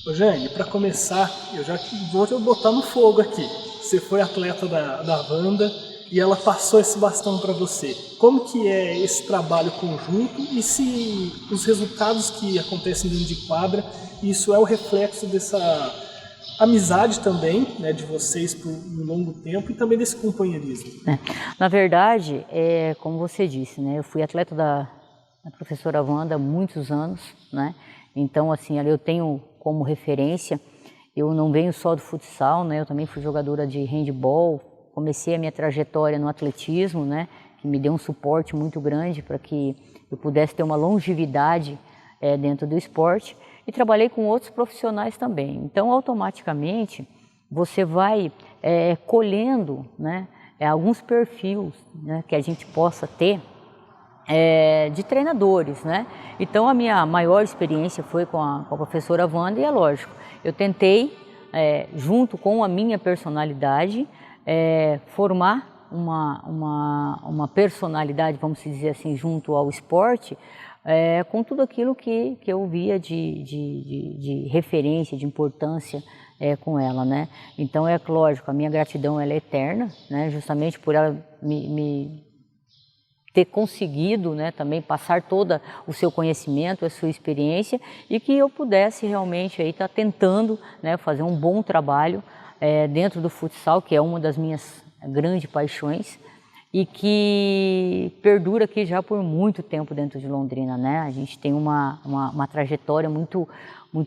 Ô Jane, para começar, eu já vou te botar no fogo aqui. Você foi atleta da Wanda e ela passou esse bastão para você. Como que é esse trabalho conjunto e se os resultados que acontecem dentro de quadra, isso é o reflexo dessa amizade também, né, de vocês por um longo tempo e também desse companheirismo? Na verdade, como você disse, né, eu fui atleta da professora Wanda há muitos anos, né, então assim, ali eu tenho como referência, eu não venho só do futsal, né, eu também fui jogadora de handball, comecei a minha trajetória no atletismo, né, que me deu um suporte muito grande para que eu pudesse ter uma longevidade dentro do esporte, e trabalhei com outros profissionais também. Então, automaticamente, você vai colhendo, né, alguns perfis, né, que a gente possa ter de treinadores, né? Então, a minha maior experiência foi com a professora Wanda e é lógico, eu tentei, junto com a minha personalidade, formar uma personalidade, vamos dizer assim, junto ao esporte, com tudo aquilo que eu via de referência, de importância com ela, né? Então, é lógico, a minha gratidão ela é eterna, né? Justamente por ela me ter conseguido, né, também passar todo o seu conhecimento, a sua experiência, e que eu pudesse realmente aí estar tentando, né, fazer um bom trabalho dentro do futsal, que é uma das minhas grandes paixões, e que perdura aqui já por muito tempo dentro de Londrina, né? A gente tem uma trajetória muito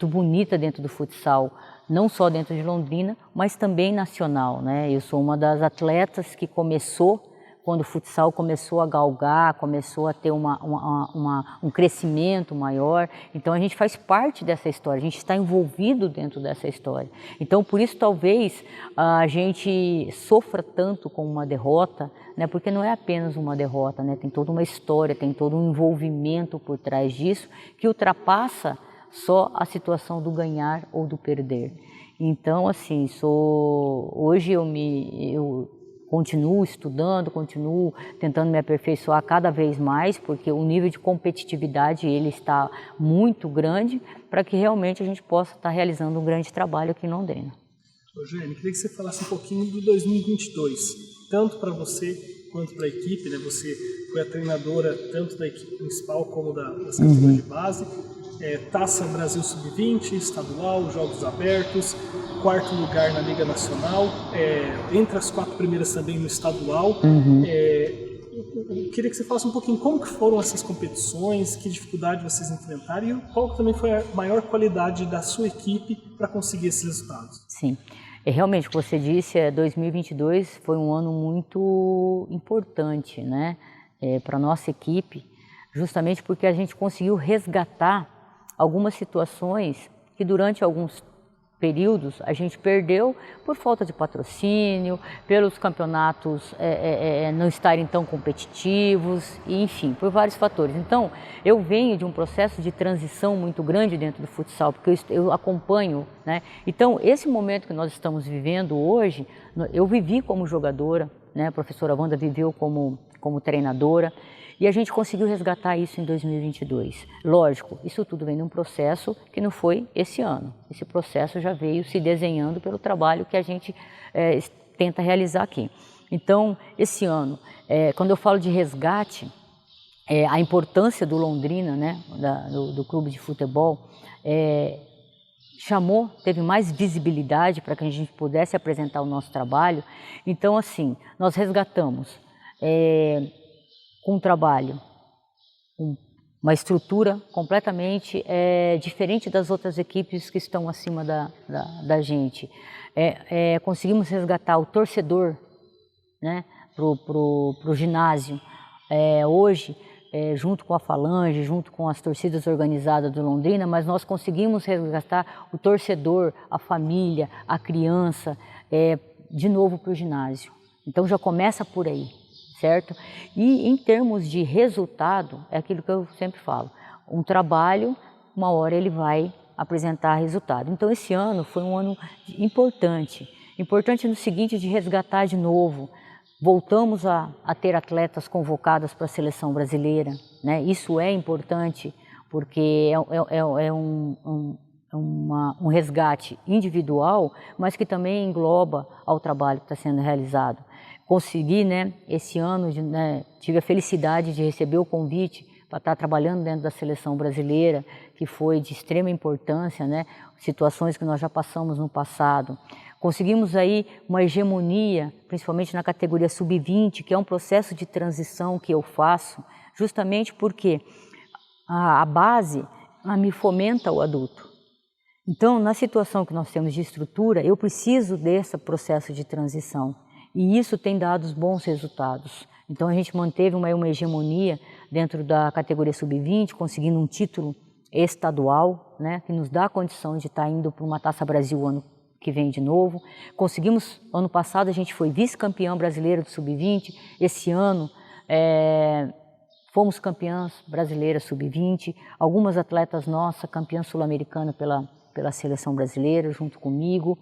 bonita dentro do futsal, não só dentro de Londrina, mas também nacional, né? Eu sou uma das atletas que começou quando o futsal começou a galgar, começou a ter um crescimento maior. Então a gente faz parte dessa história, a gente está envolvido dentro dessa história. Então por isso talvez a gente sofra tanto com uma derrota, né? Porque não é apenas uma derrota, né? Tem toda uma história, tem todo um envolvimento por trás disso que ultrapassa só a situação do ganhar ou do perder. Então assim, hoje eu continuo estudando, continuo tentando me aperfeiçoar cada vez mais, porque o nível de competitividade ele está muito grande para que realmente a gente possa estar realizando um grande trabalho aqui em Londrina. Ô Jane, queria que você falasse um pouquinho do 2022, tanto para você quanto para a equipe, né? Você foi a treinadora tanto da equipe principal como das categorias de base, Taça Brasil Sub-20, estadual, Jogos Abertos, quarto lugar na Liga Nacional, entre as 4 primeiras também no estadual. Eu queria que você falasse um pouquinho como que foram essas competições, que dificuldade vocês enfrentaram e qual também foi a maior qualidade da sua equipe para conseguir esses resultados. Sim, realmente o que você disse, 2022 foi um ano muito importante, né, para a nossa equipe, justamente porque a gente conseguiu resgatar algumas situações que durante alguns períodos a gente perdeu por falta de patrocínio, pelos campeonatos não estarem tão competitivos, e, enfim, por vários fatores. Então, eu venho de um processo de transição muito grande dentro do futsal, porque eu acompanho, né? Então, esse momento que nós estamos vivendo hoje, eu vivi como jogadora, né? A professora Wanda viveu como treinadora, e a gente conseguiu resgatar isso em 2022. Lógico, isso tudo vem num processo que não foi esse ano. Esse processo já veio se desenhando pelo trabalho que a gente tenta realizar aqui. Então, esse ano, quando eu falo de resgate, a importância do Londrina, né, do clube de futebol, teve mais visibilidade para que a gente pudesse apresentar o nosso trabalho. Então, assim, nós resgatamos com um trabalho, uma estrutura completamente diferente das outras equipes que estão acima da gente. Conseguimos resgatar o torcedor, né, pro ginásio. Hoje, junto com a Falange, junto com as torcidas organizadas do Londrina, mas nós conseguimos resgatar o torcedor, a família, a criança, de novo para o ginásio. Então já começa por aí. Certo? E em termos de resultado, é aquilo que eu sempre falo, um trabalho, uma hora ele vai apresentar resultado. Então esse ano foi um ano importante no seguinte, de resgatar de novo, voltamos a ter atletas convocadas para a seleção brasileira, né? Isso é importante porque um resgate individual, mas que também engloba ao trabalho que está sendo realizado. Consegui, né, esse ano, né, tive a felicidade de receber o convite para estar trabalhando dentro da seleção brasileira, que foi de extrema importância, né, situações que nós já passamos no passado. Conseguimos aí uma hegemonia, principalmente na categoria sub-20, que é um processo de transição que eu faço, justamente porque a base me fomenta o adulto. Então, na situação que nós temos de estrutura, eu preciso desse processo de transição. E isso tem dado bons resultados. Então, a gente manteve uma hegemonia dentro da categoria sub-20, conseguindo um título estadual, né, que nos dá a condição de estar indo para uma Taça Brasil ano que vem de novo. Conseguimos, ano passado a gente foi vice-campeão brasileiro do sub-20, esse ano fomos campeãs brasileiras sub-20, algumas atletas nossas, campeã sul-americana pela seleção brasileira, junto comigo.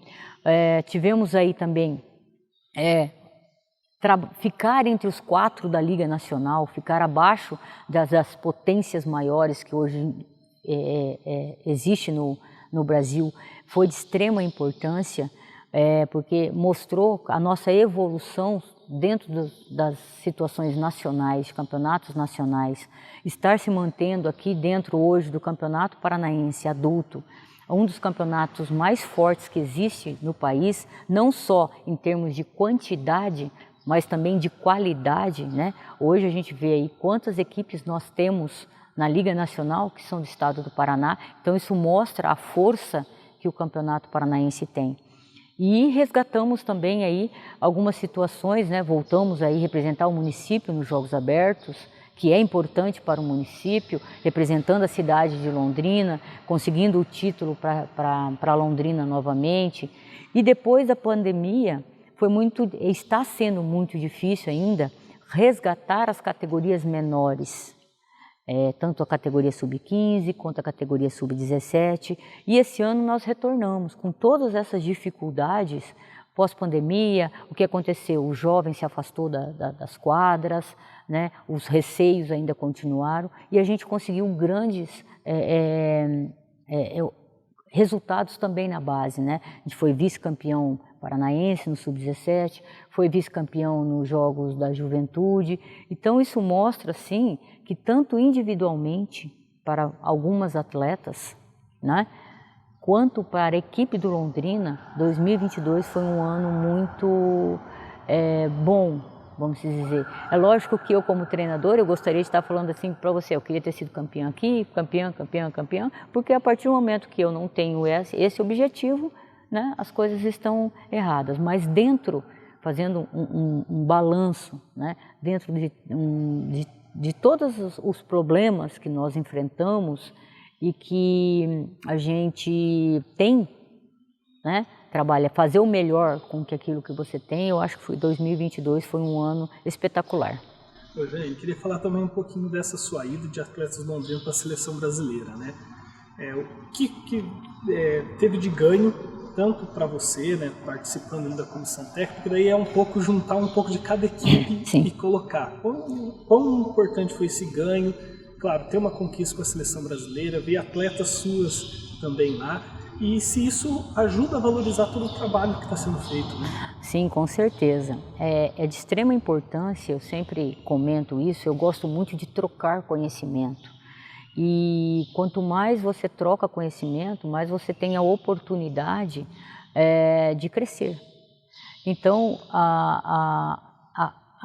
Tivemos aí também ficar entre os 4 da Liga Nacional, ficar abaixo das potências maiores que hoje existe no Brasil, foi de extrema importância, porque mostrou a nossa evolução dentro das situações nacionais, campeonatos nacionais, estar se mantendo aqui dentro hoje do Campeonato Paranaense Adulto, um dos campeonatos mais fortes que existe no país, não só em termos de quantidade, mas também de qualidade, né? Hoje a gente vê aí quantas equipes nós temos na Liga Nacional que são do estado do Paraná, então isso mostra a força que o Campeonato Paranaense tem. E resgatamos também aí algumas situações, né? Voltamos aí representar o município nos Jogos Abertos, que é importante para o município, representando a cidade de Londrina, conseguindo o título para Londrina novamente. E depois da pandemia, está sendo muito difícil ainda resgatar as categorias menores, tanto a categoria sub-15 quanto a categoria sub-17. E esse ano nós retornamos com todas essas dificuldades pós-pandemia, o que aconteceu? O jovem se afastou das quadras, né? Os receios ainda continuaram e a gente conseguiu grandes resultados também na base, né? A gente foi vice-campeão paranaense no sub-17, foi vice-campeão nos Jogos da Juventude. Então isso mostra, sim, que tanto individualmente para algumas atletas, né? Quanto para a equipe do Londrina, 2022 foi um ano muito bom, vamos dizer. É lógico que eu, como treinador, eu gostaria de estar falando assim para você, eu queria ter sido campeã aqui, campeã, porque a partir do momento que eu não tenho esse objetivo, né, as coisas estão erradas. Mas dentro, fazendo um balanço, né, dentro de todos os problemas que nós enfrentamos, e que a gente tem, né, trabalha, fazer o melhor com aquilo que você tem. Eu acho que 2022 foi um ano espetacular. Eu queria falar também um pouquinho dessa sua ida de atletas londrinos para a seleção brasileira, né? O que teve de ganho, tanto para você, né, participando da comissão técnica, daí é um pouco juntar um pouco de cada equipe e colocar. Quão importante foi esse ganho? Claro, ter uma conquista com a seleção brasileira, ver atletas suas também lá, e se isso ajuda a valorizar todo o trabalho que está sendo feito, né? Sim, com certeza. É de extrema importância, eu sempre comento isso, eu gosto muito de trocar conhecimento. E quanto mais você troca conhecimento, mais você tem a oportunidade de crescer. Então, a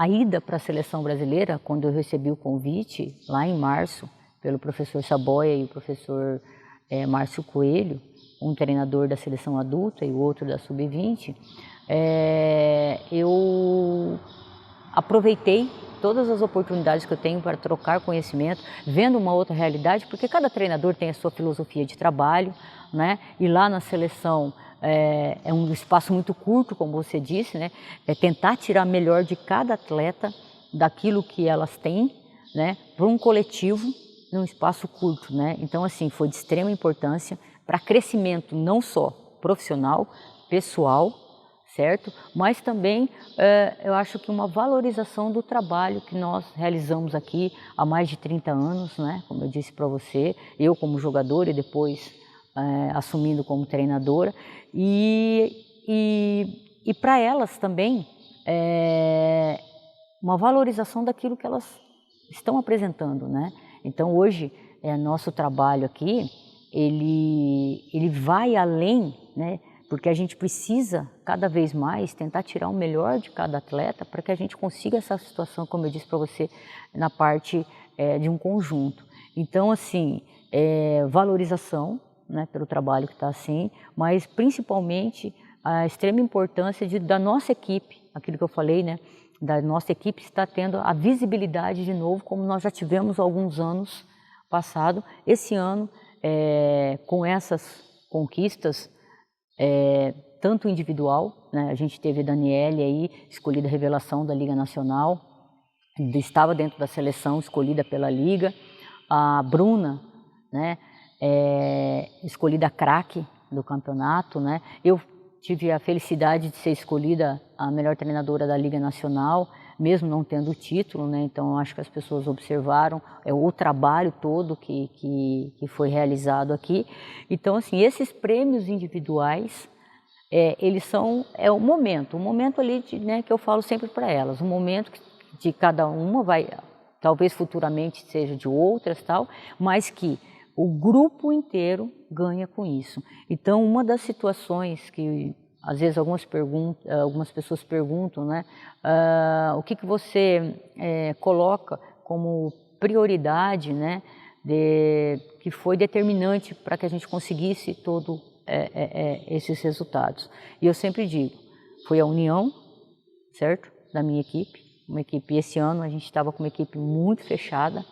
ida para a seleção brasileira, quando eu recebi o convite, lá em março, pelo professor Saboia e o professor Márcio Coelho, um treinador da seleção adulta e o outro da sub-20, eu aproveitei todas as oportunidades que eu tenho para trocar conhecimento, vendo uma outra realidade, porque cada treinador tem a sua filosofia de trabalho, né? E lá na seleção é um espaço muito curto, como você disse, né? É tentar tirar melhor de cada atleta daquilo que elas têm, né? Para um coletivo num espaço curto, né? Então, assim, foi de extrema importância para crescimento não só profissional, pessoal, certo? Mas também eu acho que uma valorização do trabalho que nós realizamos aqui há mais de 30 anos, né? Como eu disse para você, eu como jogador e depois assumindo como treinadora, e para elas também uma valorização daquilo que elas estão apresentando, né? Então hoje nosso trabalho aqui ele vai além, né? Porque a gente precisa cada vez mais tentar tirar o melhor de cada atleta para que a gente consiga essa situação, como eu disse para você, na parte de um conjunto. Então assim, valorização, né, pelo trabalho que está assim, mas principalmente a extrema importância da nossa equipe, aquilo que eu falei, né, da nossa equipe está tendo a visibilidade de novo, como nós já tivemos alguns anos passado. Esse ano, com essas conquistas, tanto individual, né, a gente teve a Daniele aí, escolhida revelação da Liga Nacional, estava dentro da seleção escolhida pela Liga, a Bruna, né, escolhida craque do campeonato, né? Eu tive a felicidade de ser escolhida a melhor treinadora da Liga Nacional, mesmo não tendo o título, né? Então acho que as pessoas observaram o trabalho todo que foi realizado aqui. Então assim, esses prêmios individuais, eles são o momento ali né, que eu falo sempre para elas, o momento de cada uma vai, talvez futuramente seja de outras tal, mas que o grupo inteiro ganha com isso. Então, uma das situações que às vezes algumas pessoas perguntam, né, o que você coloca como prioridade, né, que foi determinante para que a gente conseguisse todos esses resultados. E eu sempre digo, foi a união, certo, da minha equipe, esse ano a gente estava com uma equipe muito fechada,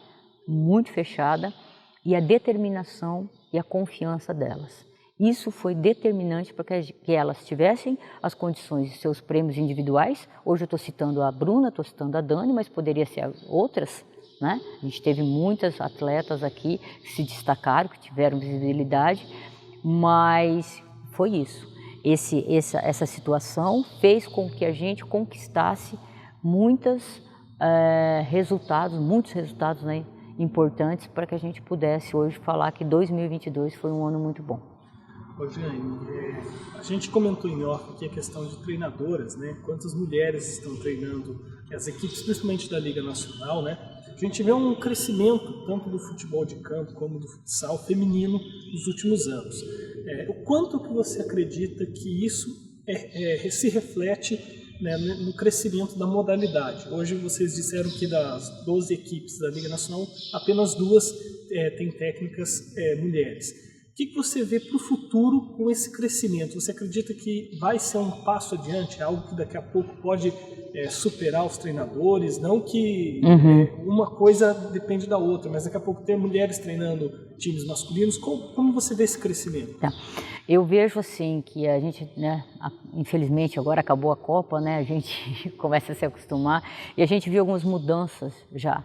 e a determinação e a confiança delas. Isso foi determinante para que elas tivessem as condições de seus prêmios individuais. Hoje eu estou citando a Bruna, estou citando a Dani, mas poderia ser outras, né? A gente teve muitas atletas aqui que se destacaram, que tiveram visibilidade, mas foi isso. Essa situação fez com que a gente conquistasse muitos resultados, né, importantes para que a gente pudesse hoje falar que 2022 foi um ano muito bom. Ô, Jane, a gente comentou em off aqui a questão de treinadoras, né? Quantas mulheres estão treinando as equipes, principalmente da Liga Nacional, né? A gente vê um crescimento tanto do futebol de campo como do futsal feminino nos últimos anos. O quanto que você acredita que isso se reflete, né, no crescimento da modalidade? Hoje vocês disseram que das 12 equipes da Liga Nacional, apenas 2 têm técnicas mulheres. O que você vê para o futuro com esse crescimento? Você acredita que vai ser um passo adiante, algo que daqui a pouco pode superar os treinadores? Não que uma coisa depende da outra, mas daqui a pouco ter mulheres treinando times masculinos. Como você vê esse crescimento? Tá. Eu vejo assim que a gente, né, infelizmente agora acabou a Copa, né, a gente começa a se acostumar e a gente viu algumas mudanças já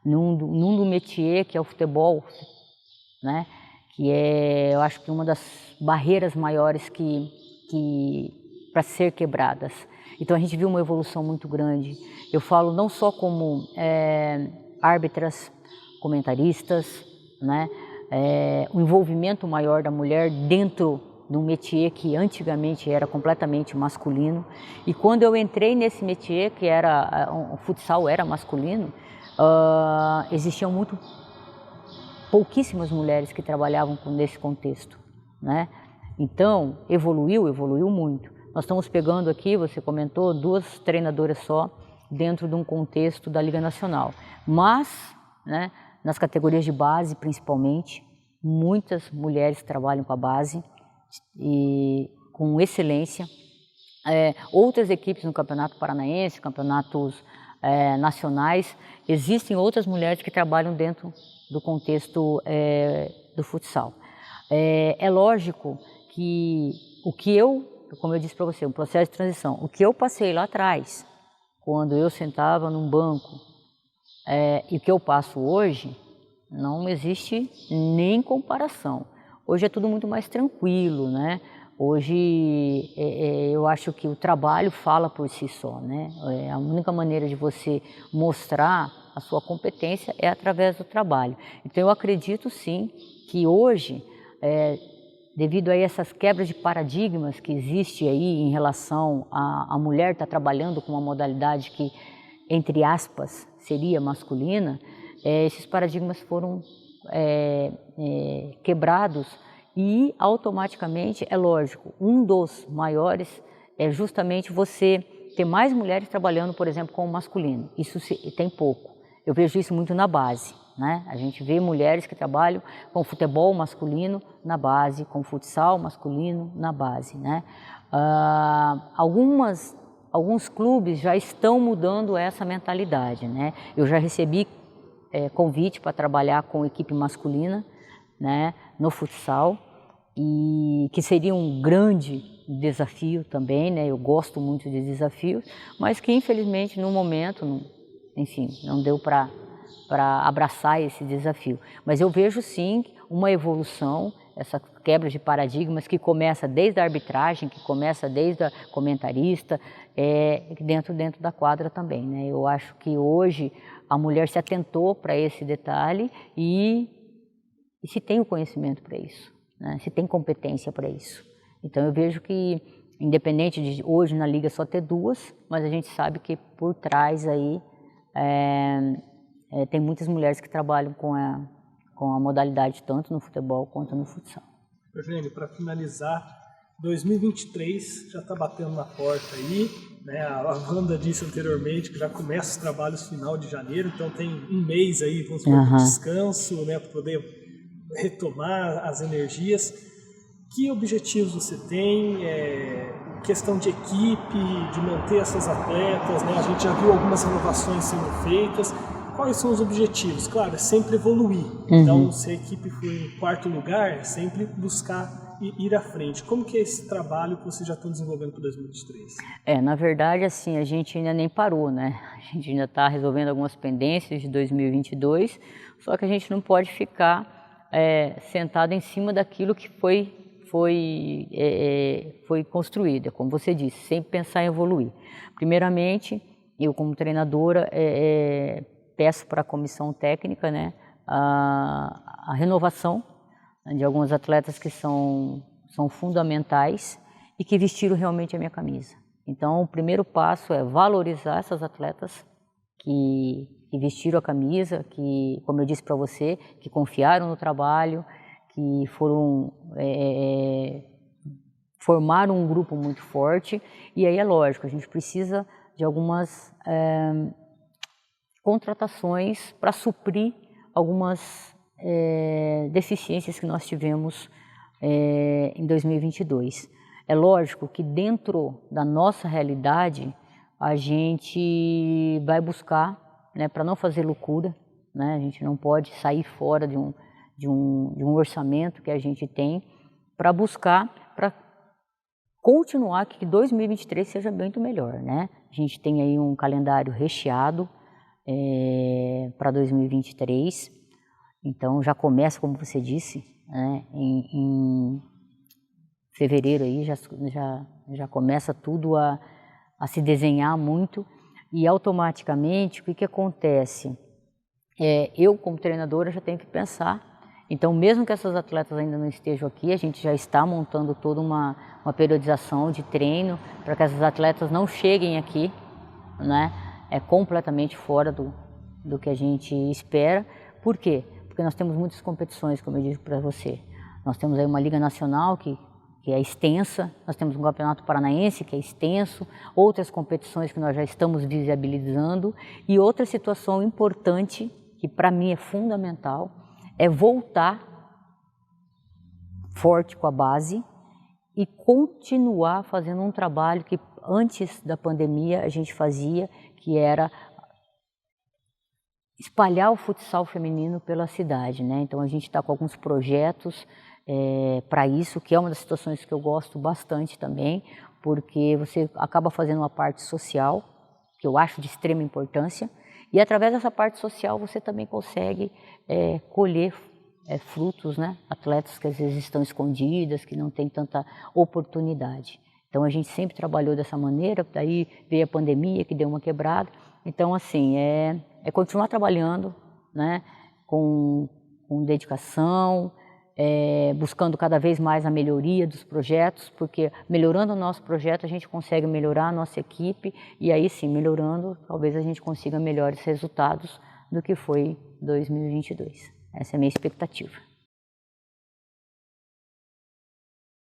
num do métier que é o futebol, né, que eu acho que uma das barreiras maiores que para ser quebradas. Então a gente viu uma evolução muito grande. Eu falo não só como árbitras, comentaristas, né, o envolvimento maior da mulher dentro de um métier que antigamente era completamente masculino. E quando eu entrei nesse métier, que era o futsal era masculino, existiam pouquíssimas mulheres que trabalhavam nesse contexto, né? Então evoluiu muito. Nós estamos pegando aqui, você comentou, 2 treinadoras só dentro de um contexto da Liga Nacional, mas, né, nas categorias de base, principalmente, muitas mulheres trabalham com a base e com excelência. Outras equipes no Campeonato Paranaense, campeonatos nacionais, existem outras mulheres que trabalham dentro do contexto do futsal. É lógico que como eu disse para você, um processo de transição, o que eu passei lá atrás, quando eu sentava num banco, e o que eu passo hoje, não existe nem comparação. Hoje é tudo muito mais tranquilo, né? Hoje eu acho que o trabalho fala por si só, né? A única maneira de você mostrar a sua competência é através do trabalho. Então eu acredito sim que hoje devido a essas quebras de paradigmas que existe aí em relação a mulher estar trabalhando com uma modalidade que, entre aspas, seria masculina, esses paradigmas foram quebrados e automaticamente, é lógico, um dos maiores é justamente você ter mais mulheres trabalhando, por exemplo, com o masculino. Isso tem pouco. Eu vejo isso muito na base, né? A gente vê mulheres que trabalham com futebol masculino na base, com futsal masculino na base, né? Alguns clubes já estão mudando essa mentalidade, né? Eu já recebi convite para trabalhar com equipe masculina, né, no futsal, e que seria um grande desafio também, né? Eu gosto muito de desafios, mas que infelizmente no momento, enfim, não deu para abraçar esse desafio. Mas eu vejo sim uma evolução, essa quebra de paradigmas que começa desde a arbitragem, que começa desde a comentarista, dentro da quadra também, né? Eu acho que hoje a mulher se atentou para esse detalhe e se tem o conhecimento para isso, né? Se tem competência para isso. Então eu vejo que, independente de hoje na liga só ter duas, mas a gente sabe que por trás aí tem muitas mulheres que trabalham com a modalidade tanto no futebol quanto no futsal. Eugênio, para finalizar, 2023 já está batendo na porta aí, né? A Wanda disse anteriormente que já começa os trabalhos final de janeiro, então tem um mês aí, vamos supor, de descanso, né, para poder retomar as energias. Que objetivos você tem? Questão de equipe, de manter essas atletas, né? A gente já viu algumas renovações sendo feitas. Quais são os objetivos? Claro, é sempre evoluir. Então, se a equipe for em quarto lugar, é sempre buscar ir à frente. Como que é esse trabalho que vocês já estão desenvolvendo para 2023? Na verdade, assim, a gente ainda nem parou, né? A gente ainda está resolvendo algumas pendências de 2022, só que a gente não pode ficar sentado em cima daquilo que foi construído, como você disse, sempre pensar em evoluir. Primeiramente, eu como treinadora peço para a comissão técnica, né, a renovação de alguns atletas que são fundamentais e que vestiram realmente a minha camisa. Então, o primeiro passo é valorizar essas atletas que vestiram a camisa, que, como eu disse para você, que confiaram no trabalho, que formaram um grupo muito forte. E aí é lógico, a gente precisa de algumas contratações para suprir algumas deficiências que nós tivemos em 2022. É lógico que dentro da nossa realidade a gente vai buscar, né, para não fazer loucura, né, a gente não pode sair fora de um orçamento que a gente tem para buscar, para continuar que 2023 seja muito melhor, né? A gente tem aí um calendário recheado para 2023, então já começa, como você disse, né, em fevereiro aí já começa tudo a se desenhar muito e automaticamente o que acontece? Eu como treinadora já tenho que pensar, então mesmo que essas atletas ainda não estejam aqui, a gente já está montando toda uma periodização de treino para que essas atletas não cheguem aqui, né, completamente fora do que a gente espera. Por quê? Porque nós temos muitas competições, como eu disse para você. Nós temos aí uma Liga Nacional que é extensa, nós temos um Campeonato Paranaense que é extenso, outras competições que nós já estamos viabilizando e outra situação importante, que para mim é fundamental, é voltar forte com a base e continuar fazendo um trabalho que antes da pandemia a gente fazia, que era espalhar o futsal feminino pela cidade, né? Então a gente está com alguns projetos para isso, que é uma das situações que eu gosto bastante também, porque você acaba fazendo uma parte social, que eu acho de extrema importância, e através dessa parte social você também consegue colher frutos, né? Atletas que às vezes estão escondidas, que não têm tanta oportunidade. Então a gente sempre trabalhou dessa maneira, daí veio a pandemia que deu uma quebrada. Então assim, continuar trabalhando, né, com dedicação, buscando cada vez mais a melhoria dos projetos, porque melhorando o nosso projeto a gente consegue melhorar a nossa equipe e aí sim, melhorando, talvez a gente consiga melhores resultados do que foi 2022. Essa é a minha expectativa.